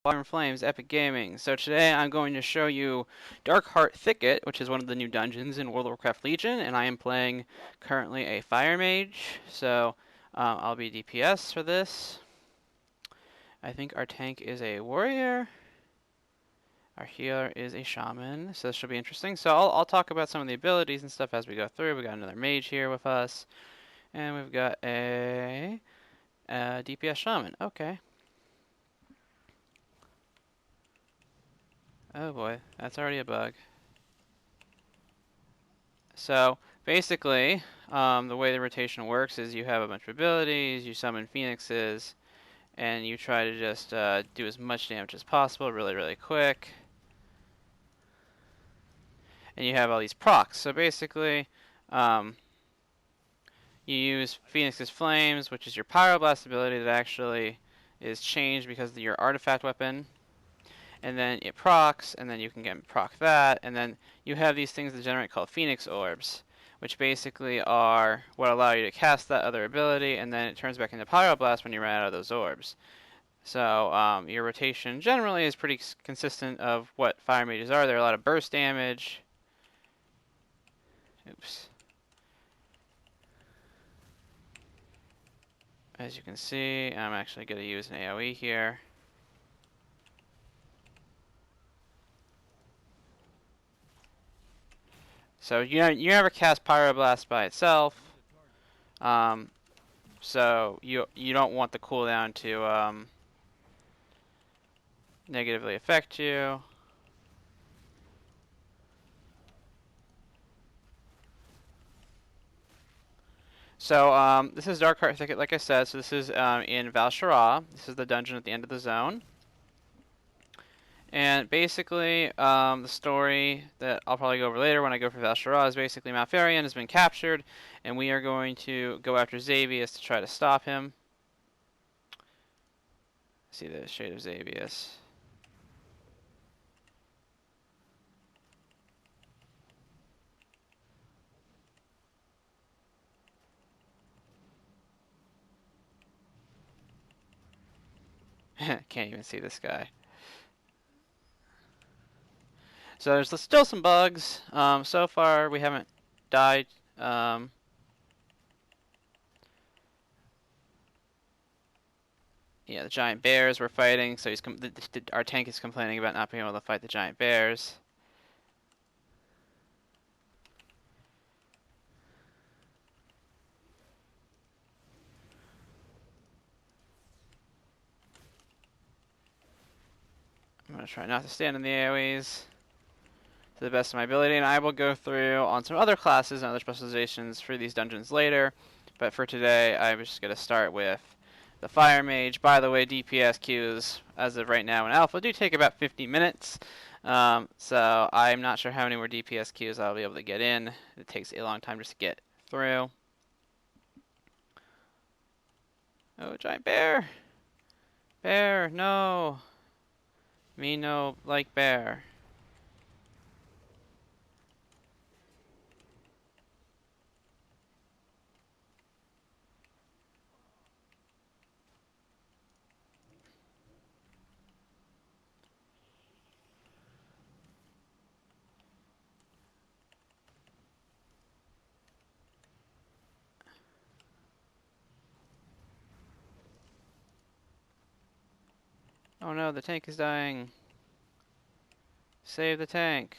Fire and Flames, Epic Gaming. So today I'm going to show you Darkheart Thicket, which is one of the new dungeons in World of Warcraft Legion, and I am playing currently a Fire Mage, so I'll be DPS for this. I think our tank is a warrior. Our healer is a shaman, so this should be interesting. So I'll talk about some of the abilities and stuff as we go through. We got another mage here with us, and we've got a DPS shaman. Okay. Oh boy, that's already a bug. So basically, the way the rotation works is you have a bunch of abilities, you summon phoenixes, and you try to just do as much damage as possible really, really quick. And you have all these procs. So basically, you use Phoenix's Flames, which is your Pyroblast ability that actually is changed because of your artifact weapon. And then it procs, and then you can get proc that, and then you have these things that generate called Phoenix Orbs, which basically are what allow you to cast that other ability, and then it turns back into Pyroblast when you run out of those orbs. So your rotation generally is pretty consistent of what Fire Mages are. There are a lot of burst damage. Oops. As you can see, I'm actually going to use an AoE here. So you never cast Pyroblast by itself, so you don't want the cooldown to negatively affect you. So this is Darkheart Thicket, like I said. So this is in Val'sharah. This is the dungeon at the end of the zone. And basically, the story that I'll probably go over later when I go for Val'sharah is basically Malfurion has been captured, and we are going to go after Xavius to try to stop him. See the shade of Xavius. Can't even see this guy. So there's still some bugs. So far, we haven't died. Yeah, the giant bears we're fighting. So our tank is complaining about not being able to fight the giant bears. I'm going to try not to stand in the AoEs to the best of my ability, and I will go through on some other classes and other specializations for these dungeons later. But for today, I'm just going to start with the Fire Mage. By the way, DPS queues, as of right now in Alpha, do take about 50 minutes. So I'm not sure how many more DPS queues I'll be able to get in. It takes a long time just to get through. Oh, giant bear! Bear, no! Me no like bear. Oh no, the tank is dying. Save the tank.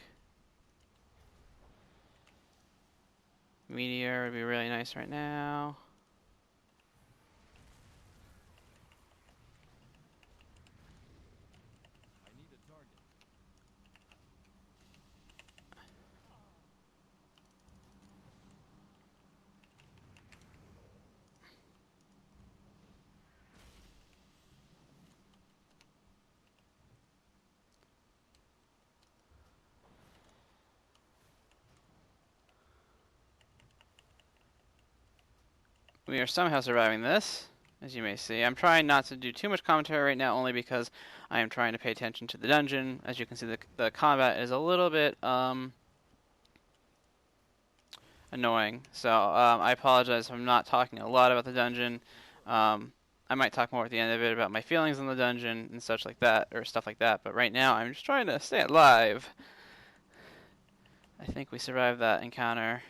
Meteor would be really nice right now. We are somehow surviving this, as you may see. I'm trying not to do too much commentary right now, only because I am trying to pay attention to the dungeon. As you can see, the combat is a little bit annoying. So I apologize if I'm not talking a lot about the dungeon. I might talk more at the end of it about my feelings in the dungeon and such like that, or stuff like that. But right now, I'm just trying to stay alive. I think we survived that encounter.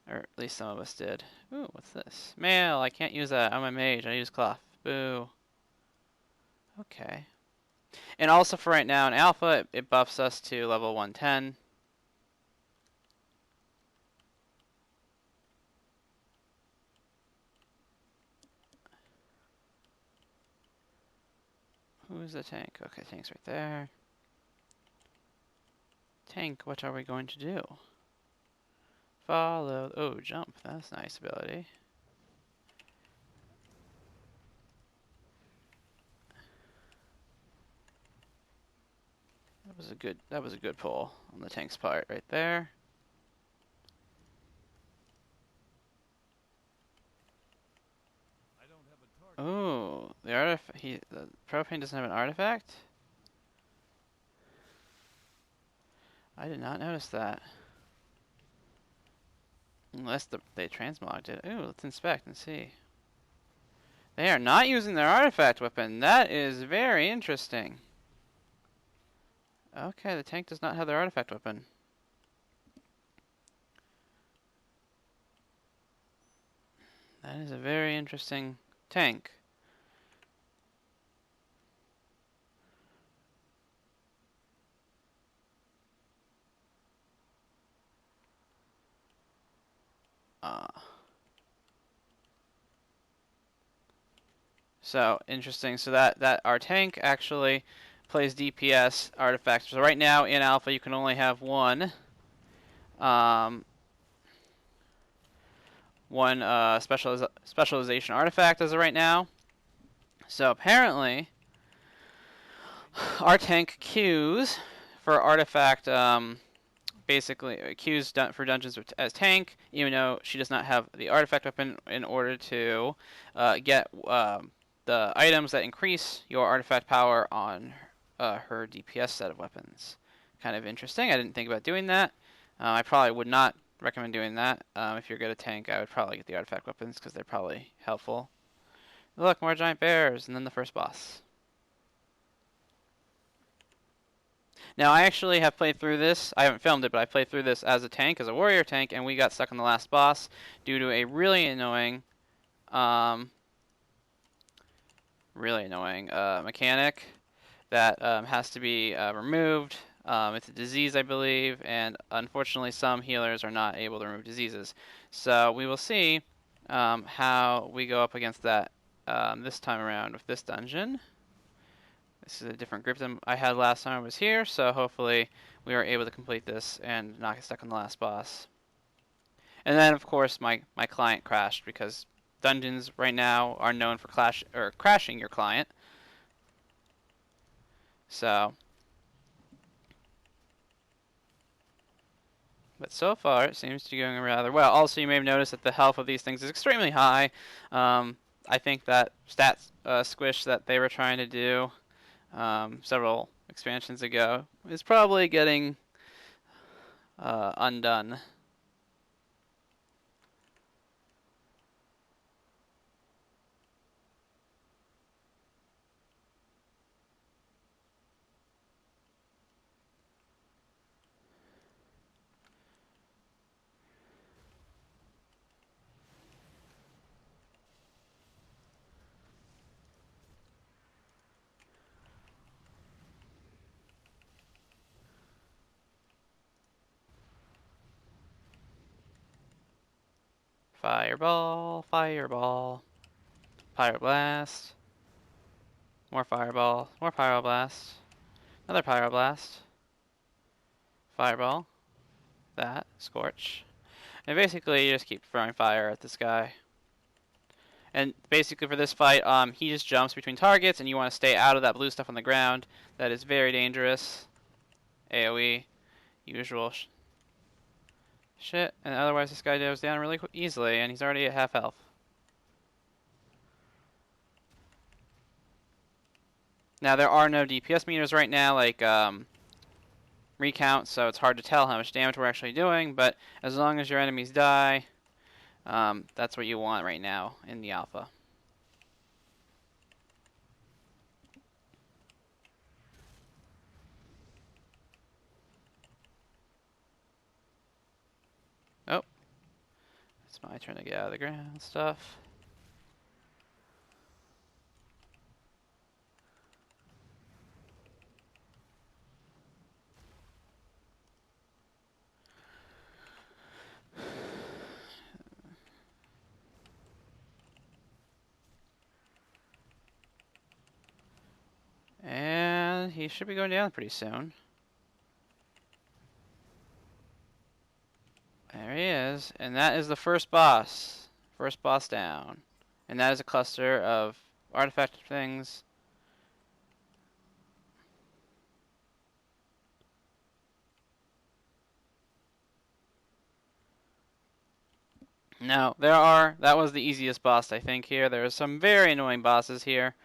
Or at least some of us did. Ooh, what's this? Mail! I can't use that. I'm a mage. I use cloth. Boo. Okay. And also for right now in alpha, it buffs us to level 110. Who's the tank? Okay, tank's right there. Tank, what are we going to do? Follow. Oh, jump. That's a nice ability. That was a good pull on the tank's part right there. Oh, the propane doesn't have an artifact? I did not notice that. Unless they transmogged it. Ooh, let's inspect and see. They are not using their artifact weapon. That is very interesting. Okay, the tank does not have their artifact weapon. That is a very interesting tank. So interesting. So that our tank actually plays DPS artifacts. So right now in alpha you can only have one specialization artifact as of right now. So apparently our tank queues for artifact basically queues for dungeons as tank, even though she does not have the artifact weapon in order to get the items that increase your artifact power on her DPS set of weapons. Kind of interesting. I didn't think about doing that. I probably would not recommend doing that. If you're good at tank, I would probably get the artifact weapons because they're probably helpful. Look, more giant bears, and then the first boss. Now, I actually have played through this. I haven't filmed it, but I played through this as a tank, as a warrior tank, and we got stuck on the last boss due to a really annoying mechanic that has to be removed. It's a disease, I believe, and unfortunately some healers are not able to remove diseases. So we will see how we go up against that this time around with this dungeon. This is a different group than I had last time I was here, so hopefully we are able to complete this and not get stuck on the last boss. And then, of course, my client crashed because dungeons right now are known for crashing your client. So, but so far it seems to be going rather well. Also, you may have noticed that the health of these things is extremely high. I think that stat squish that they were trying to do several expansions ago is probably getting undone. Fireball, fireball, pyroblast, more fireball, more pyroblast, another pyroblast, fireball, that, scorch. And basically you just keep throwing fire at this guy. And basically for this fight, he just jumps between targets and you want to stay out of that blue stuff on the ground. That is very dangerous. AoE, usual shit, and otherwise this guy goes down really easily, and he's already at half health. Now there are no DPS meters right now, like recount, so it's hard to tell how much damage we're actually doing, but as long as your enemies die, that's what you want right now in the alpha. It's my turn to get out of the ground stuff. And he should be going down pretty soon. There he is. And that is the first boss. First boss down. And that is a cluster of artifact things. Now, that was the easiest boss, I think, here. There are some very annoying bosses here.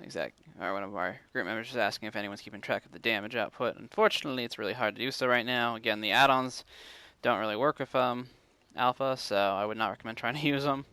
Exactly. One of our group members is asking if anyone's keeping track of the damage output. Unfortunately, it's really hard to do so right now. Again, the add-ons don't really work with alpha, so I would not recommend trying to use them.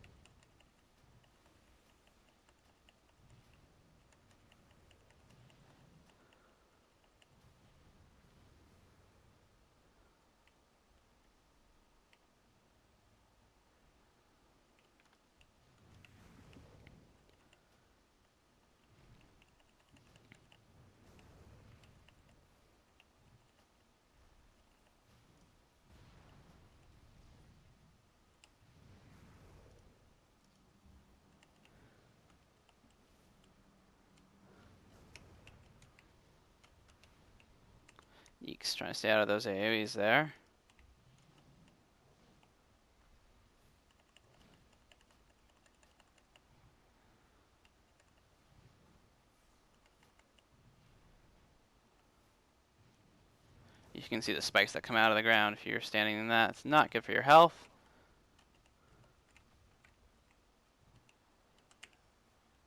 Yeek's trying to stay out of those AoEs there. You can see the spikes that come out of the ground if you're standing in that. It's not good for your health.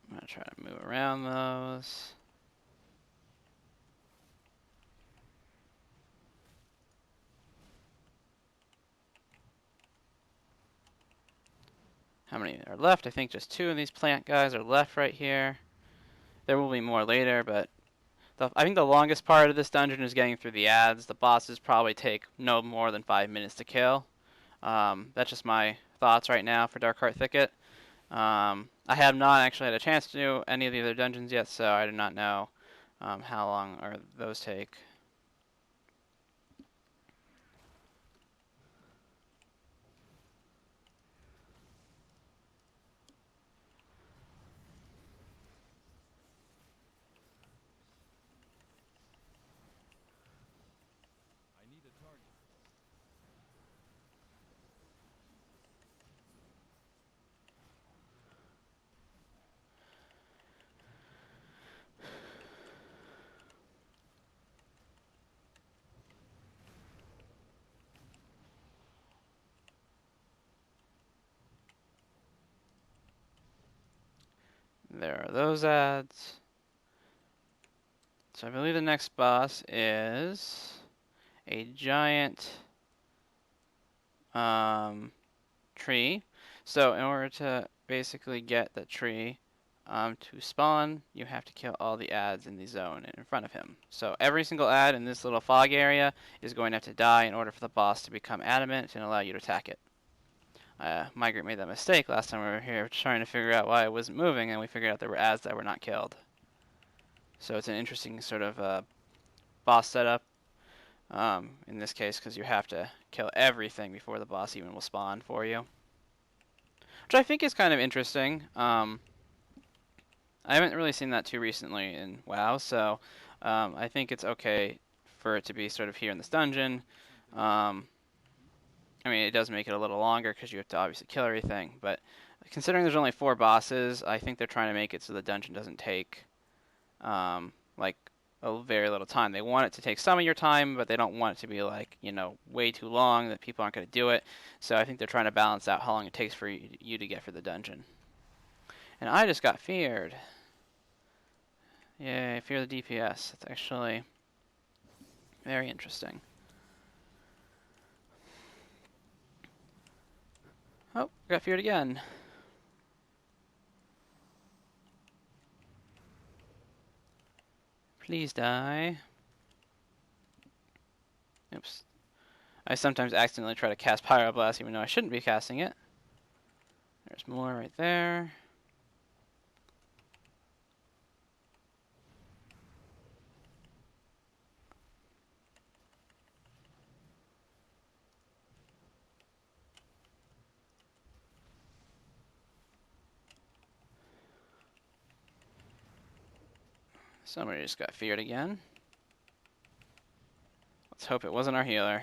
I'm going to try to move around those. How many are left? I think just 2 of these plant guys are left right here. There will be more later, but I think the longest part of this dungeon is getting through the ads. The bosses probably take no more than 5 minutes to kill. That's just my thoughts right now for Darkheart Thicket. I have not actually had a chance to do any of the other dungeons yet, so I do not know how long those take. There are those ads. So I believe the next boss is a giant tree. So in order to basically get the tree to spawn, you have to kill all the ads in the zone in front of him. So every single ad in this little fog area is going to have to die in order for the boss to become adamant and allow you to attack it. My group made that mistake last time we were here trying to figure out why it wasn't moving, and we figured out there were ads that were not killed. So it's an interesting sort of boss setup in this case, because you have to kill everything before the boss even will spawn for you. Which I think is kind of interesting. I haven't really seen that too recently in WoW, so I think it's okay for it to be sort of here in this dungeon. I mean, it does make it a little longer because you have to obviously kill everything, but considering there's only 4 bosses, I think they're trying to make it so the dungeon doesn't take like a very little time. They want it to take some of your time, but they don't want it to be like, you know, way too long that people aren't going to do it. So I think they're trying to balance out how long it takes for you to get for the dungeon. And I just got feared. Yay, fear the DPS. That's actually Very interesting. Oh, got feared again. Please die. Oops. I sometimes accidentally try to cast Pyroblast even though I shouldn't be casting it. There's more right there. Somebody just got feared again. Let's hope it wasn't our healer.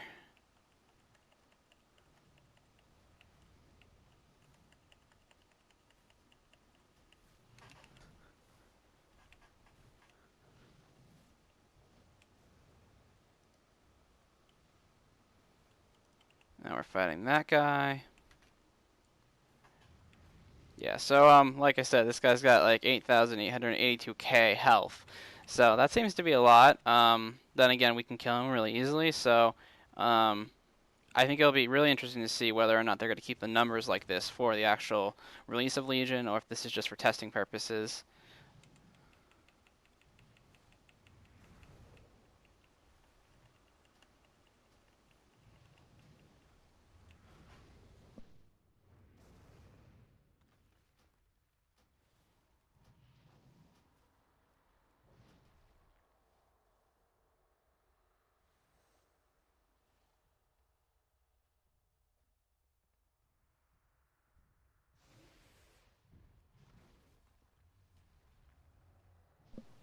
Now we're fighting that guy. Yeah, so like I said, this guy's got like 8,882k health. So that seems to be a lot. Then again, we can kill him really easily. So I think it'll be really interesting to see whether or not they're going to keep the numbers like this for the actual release of Legion, or if this is just for testing purposes.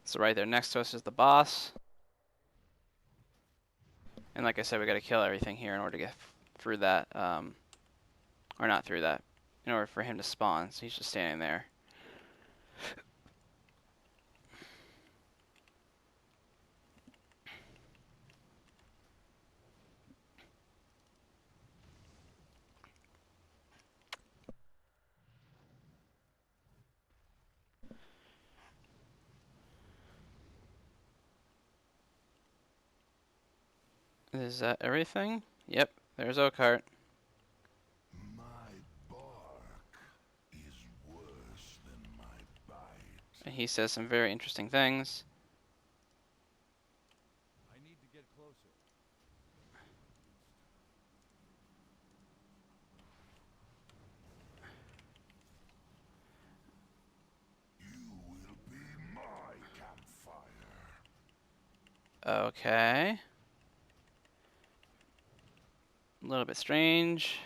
So right there next to us is the boss. And like I said, we got to kill everything here in order to get through that, or not through that, in order for him to spawn. So he's just standing there. Is that everything? Yep, there's Darkheart. My bark is worse than my bite. And he says some very interesting things. I need to get closer. You will be my campfire. Okay. A little bit strange.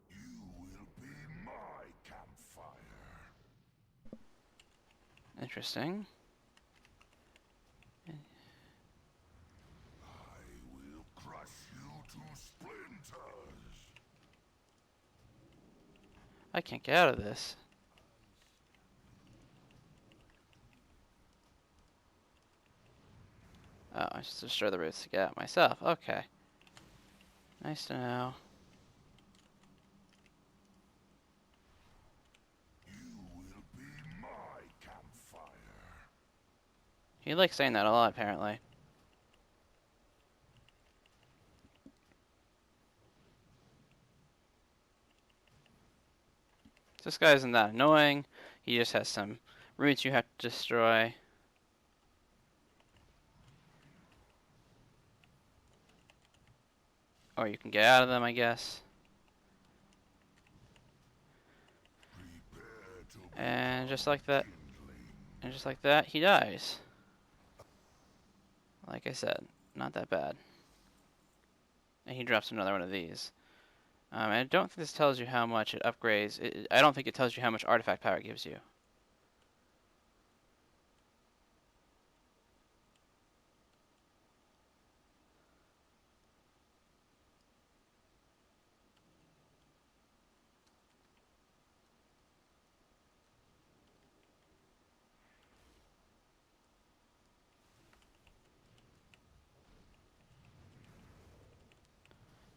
You will be my campfire. Interesting. I will crush you to splinters. I can't get out of this. Oh, I just destroy the roots to get out myself. Okay. Nice to know. You will be my campfire. He likes saying that a lot, apparently. This guy isn't that annoying. He just has some roots you have to destroy. Or you can get out of them, I guess. And just like that, he dies. Like I said, not that bad. And he drops another one of these. And I don't think this tells you how much it upgrades. I don't think it tells you how much artifact power it gives you.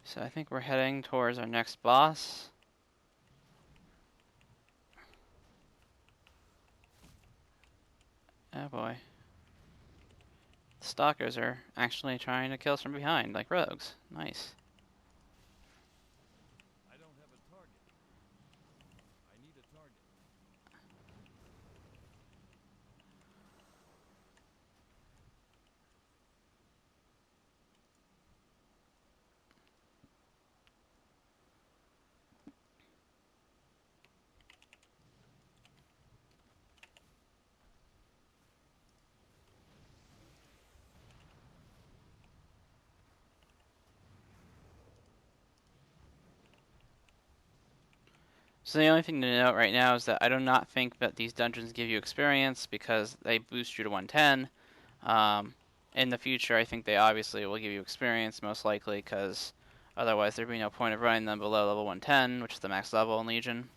So I think we're heading towards our next boss. Oh boy. The stalkers are actually trying to kill us from behind, like rogues. Nice. I don't have a target. I need a target. So the only thing to note right now is that I do not think that these dungeons give you experience because they boost you to 110. In the future, I think they obviously will give you experience, most likely, because otherwise there'd be no point of running them below level 110, which is the max level in Legion.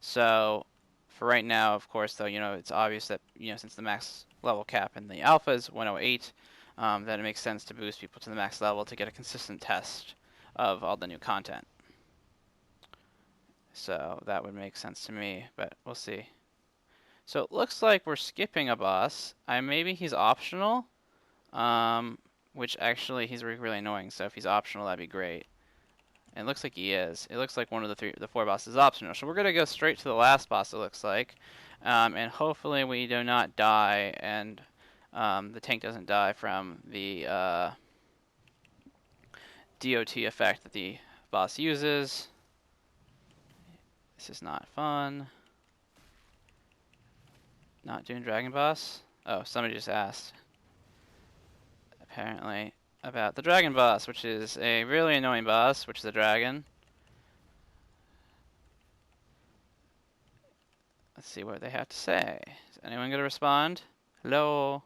So for right now, of course, though, it's obvious that, since the max level cap in the alpha is 108, that it makes sense to boost people to the max level to get a consistent test of all the new content. So that would make sense to me, but we'll see. So it looks like we're skipping a boss. Maybe he's optional, which actually he's really annoying. So if he's optional, that'd be great. And it looks like he is. It looks like one of the four bosses is optional. So we're gonna go straight to the last boss. It looks like, and hopefully we do not die, and the tank doesn't die from the DOT effect that the boss uses. This is not fun. Not doing Dragon Boss? Oh, somebody just asked. Apparently about the Dragon Boss, which is a really annoying boss, which is a dragon. Let's see what they have to say. Is anyone going to respond? Hello?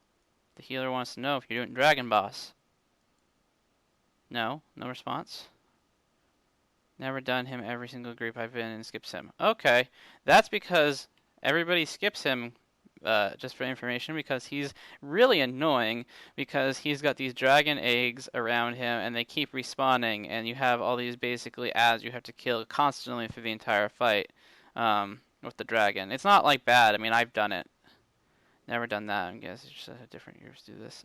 The healer wants to know if you're doing Dragon Boss. No? No response? Never done him. Every single group I've been in skips him. Okay. That's because everybody skips him, just for information, because he's really annoying, because he's got these dragon eggs around him and they keep respawning, and you have all these basically ads you have to kill constantly through the entire fight with the dragon. It's not like bad. I mean, I've done it. Never done that. I guess it's just a different years do this.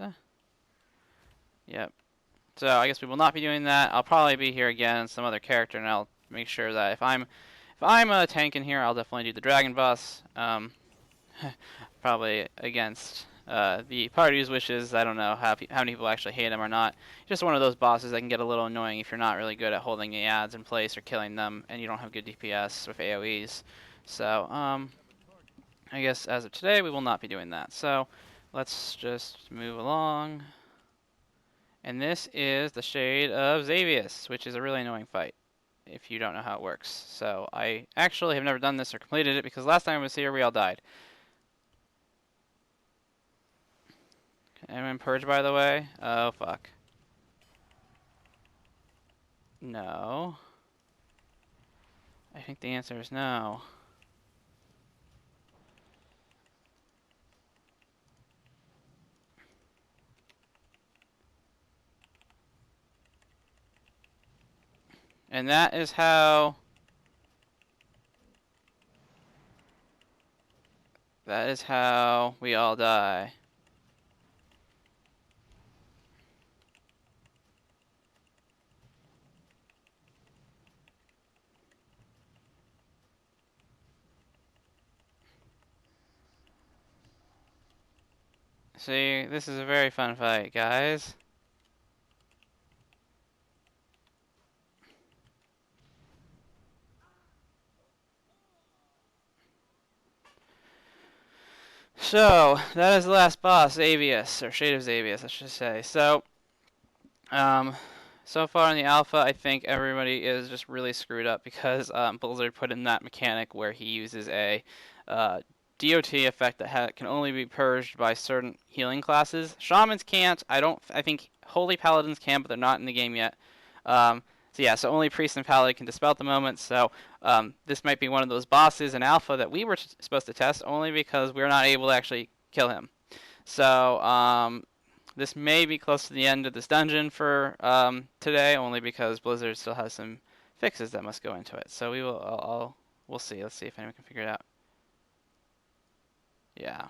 Yep. So I guess we will not be doing that. I'll probably be here again, some other character, and I'll make sure that if I'm a tank in here, I'll definitely do the dragon boss. Probably against the party's wishes. I don't know how many people actually hate him or not. Just one of those bosses that can get a little annoying if you're not really good at holding the ads in place or killing them, and you don't have good DPS with AoEs. So I guess as of today, we will not be doing that. So let's just move along. And this is the Shade of Xavius, which is a really annoying fight if you don't know how it works. So I actually have never done this or completed it because last time I was here, we all died. Can anyone purge, by the way? Oh, fuck. No. I think the answer is no. And that is how we all die. See, this is a very fun fight, guys. So, that is the last boss, Xavius, or Shade of Xavius, I should say. So, so far in the alpha, I think everybody is just really screwed up because Blizzard put in that mechanic where he uses a DOT effect that can only be purged by certain healing classes. Shamans can't. I think Holy Paladins can, but they're not in the game yet. So only Priest and Paladin can dispel at the moment. So this might be one of those bosses in alpha that we were supposed to test only because we're not able to actually kill him. So this may be close to the end of this dungeon for today, only because Blizzard still has some fixes that must go into it. So we will. We'll see. Let's see if anyone can figure it out. Yeah.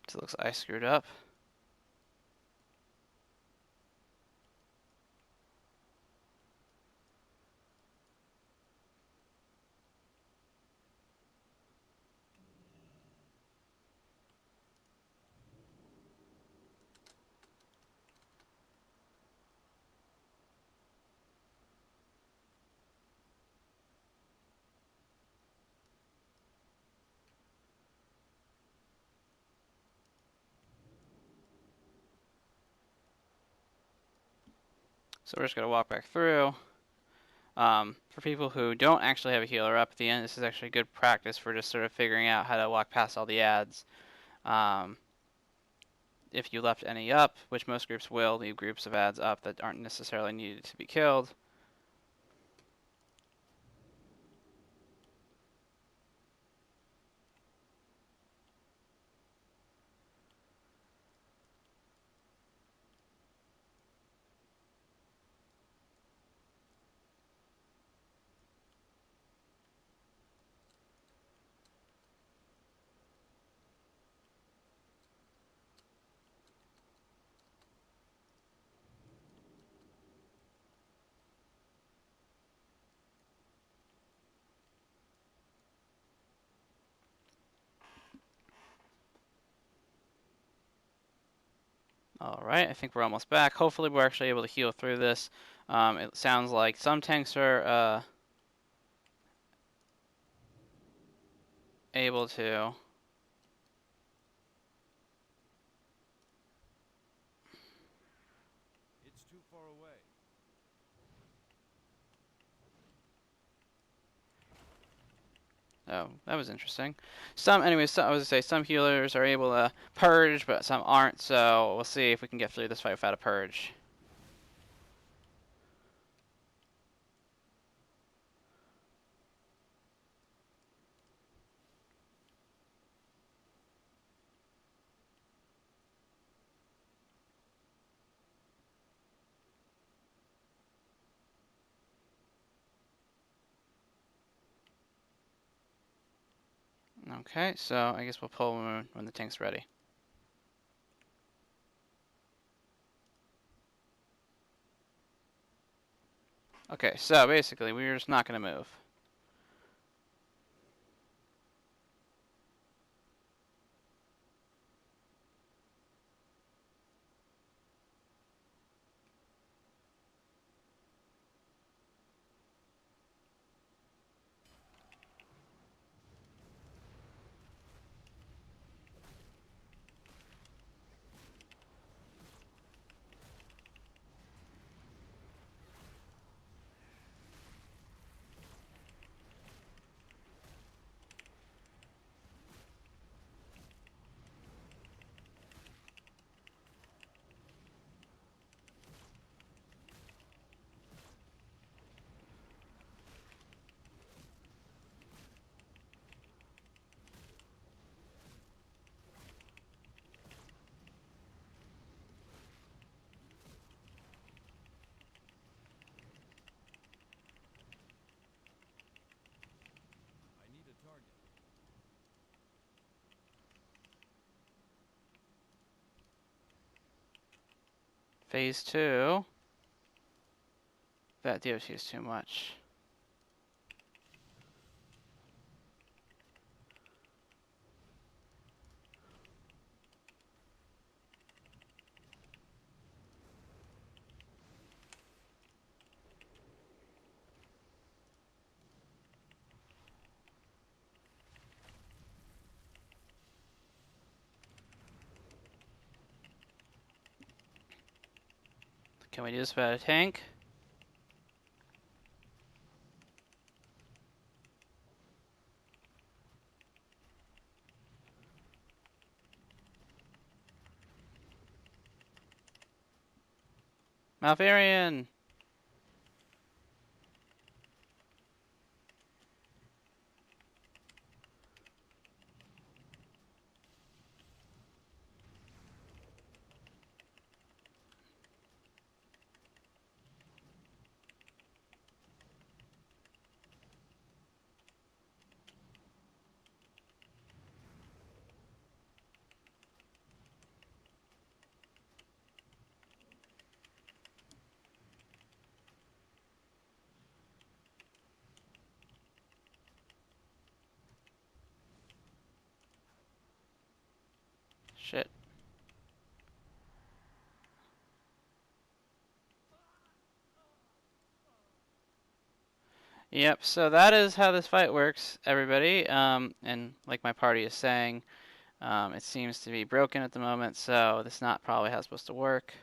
So it looks like I screwed up. So we're just gonna walk back through. For people who don't actually have a healer up at the end, this is actually good practice for just sort of figuring out how to walk past all the ads. If you left any up, which most groups will, leave groups of ads up that aren't necessarily needed to be killed. Alright, I think we're almost back. Hopefully we're actually able to heal through this. It sounds like some tanks are able to. It's too far away. Oh, that was interesting. Anyways, I was gonna say some healers are able to purge, but some aren't. So we'll see if we can get through this fight without a purge. Okay, so I guess we'll pull when the tank's ready. Okay, so basically we're just not gonna move. Phase 2. That DOT is too much. Can we do this without a tank? Malfarion! Shit. Yep, so that is how this fight works, everybody. And like my party is saying, it seems to be broken at the moment, so this is not probably how it's supposed to work.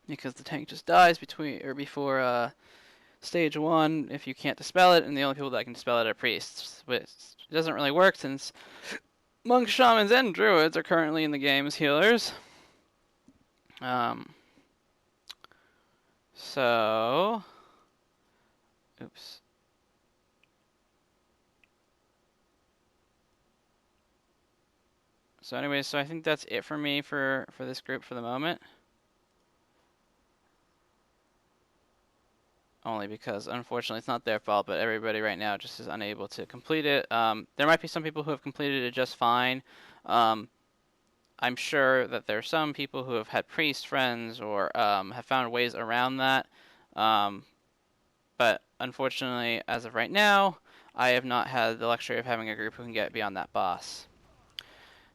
Because the tank just dies before stage 1 if you can't dispel it, and the only people that can dispel it are priests. Which doesn't really work since monks, shamans, and druids are currently in the game as healers. So... Oops. So anyway, so I think that's it for me for this group for the moment. Only because, unfortunately, it's not their fault, but everybody right now just is unable to complete it. There might be some people who have completed it just fine. I'm sure that there are some people who have had priest friends or have found ways around that. But unfortunately, as of right now, I have not had the luxury of having a group who can get beyond that boss.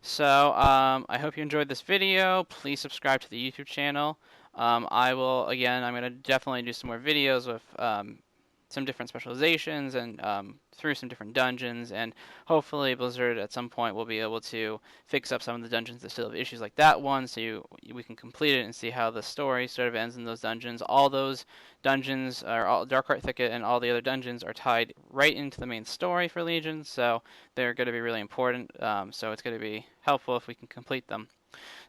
So, I hope you enjoyed this video. Please subscribe to the YouTube channel. I'm going to definitely do some more videos with some different specializations and through some different dungeons, and hopefully Blizzard at some point will be able to fix up some of the dungeons that still have issues like that one, so we can complete it and see how the story sort of ends in those dungeons. All those dungeons, or all Darkheart Thicket and all the other dungeons, are tied right into the main story for Legion, so they're going to be really important. So it's going to be helpful if we can complete them.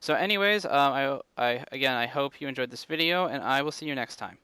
So anyways, I hope you enjoyed this video, and I will see you next time.